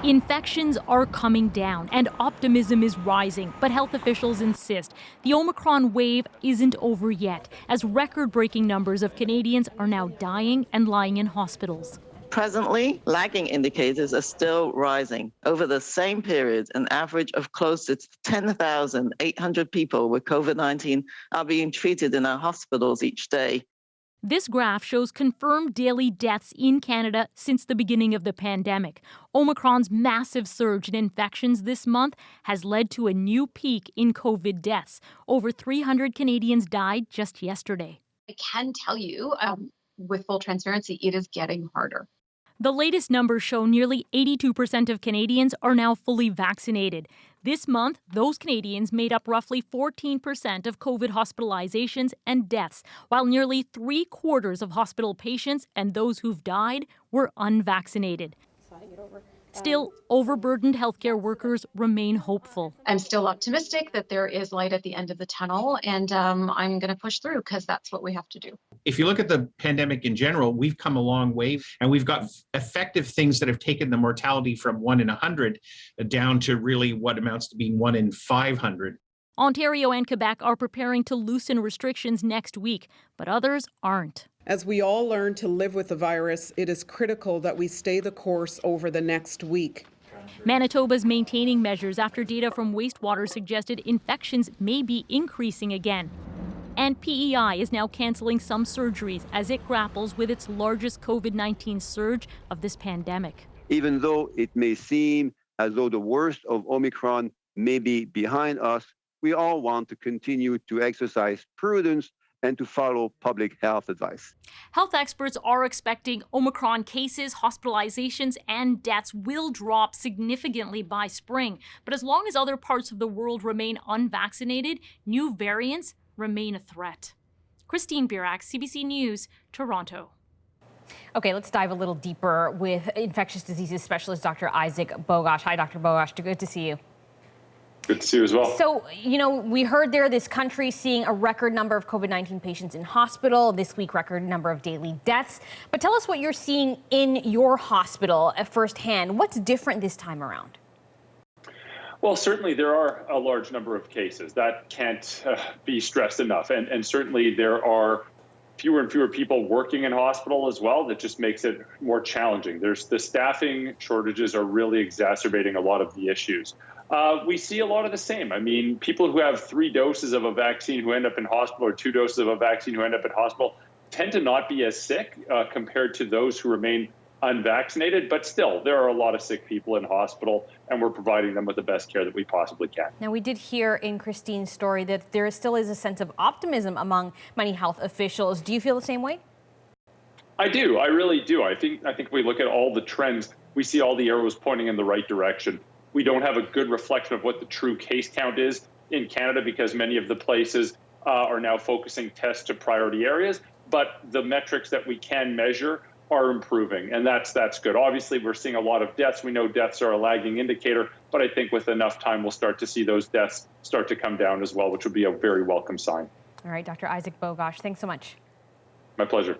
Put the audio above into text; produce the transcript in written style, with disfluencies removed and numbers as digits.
Infections are coming down and optimism is rising, but health officials insist the Omicron wave isn't over yet, as record-breaking numbers of Canadians are now dying and lying in hospitals. Presently, lagging indicators are still rising. Over the same period, an average of close to 10,800 people with COVID-19 are being treated in our hospitals each day. This graph shows confirmed daily deaths in Canada since the beginning of the pandemic. Omicron's massive surge in infections this month has led to a new peak in COVID deaths. Over 300 Canadians died just yesterday. I can tell you, with full transparency, it is getting harder. The latest numbers show nearly 82% of Canadians are now fully vaccinated. This month, those Canadians made up roughly 14% of COVID hospitalizations and deaths, while nearly 3/4 of hospital patients and those who've died were unvaccinated. Still, overburdened healthcare workers remain hopeful. I'm still optimistic that there is light at the end of the tunnel, and I'm going to push through because that's what we have to do. If you look at the pandemic in general, we've come a long way, and we've got effective things that have taken the mortality from 1 in 100 down to really what amounts to being 1 in 500. Ontario and Quebec are preparing to loosen restrictions next week, but others aren't. As we all learn to live with the virus, it is critical that we stay the course over the next week. Manitoba's maintaining measures after data from wastewater suggested infections may be increasing again. And PEI is now canceling some surgeries as it grapples with its largest COVID-19 surge of this pandemic. Even though it may seem as though the worst of Omicron may be behind us, we all want to continue to exercise prudence and to follow public health advice. Health experts are expecting Omicron cases, hospitalizations, and deaths will drop significantly by spring. But as long as other parts of the world remain unvaccinated, new variants remain a threat. Christine Burak, CBC News, Toronto. Okay, let's dive a little deeper with infectious diseases specialist Dr. Isaac Bogash. Hi, Dr. Bogash. Good to see you. Good to see you as well. So, we heard this country seeing a record number of COVID-19 patients in hospital, this week record number of daily deaths. But tell us what you're seeing in your hospital firsthand. What's different this time around? Well, certainly there are a large number of cases. That can't be stressed enough. And certainly there are fewer and fewer people working in hospital as well. That just makes it more challenging. The staffing shortages are really exacerbating a lot of the issues. We see a lot of the same. I mean, people who have 3 doses of a vaccine who end up in hospital or 2 doses of a vaccine who end up in hospital tend to not be as sick compared to those who remain unvaccinated. But still, there are a lot of sick people in hospital, and we're providing them with the best care that we possibly can. Now, we did hear in Christine's story that there still is a sense of optimism among many health officials. Do you feel the same way? I do. I really do. I think if we look at all the trends, we see all the arrows pointing in the right direction. We don't have a good reflection of what the true case count is in Canada because many of the places are now focusing tests to priority areas, but the metrics that we can measure are improving, and that's good. Obviously, we're seeing a lot of deaths. We know deaths are a lagging indicator, but I think with enough time, we'll start to see those deaths start to come down as well, which would be a very welcome sign. All right, Dr. Isaac Bogash, thanks so much. My pleasure.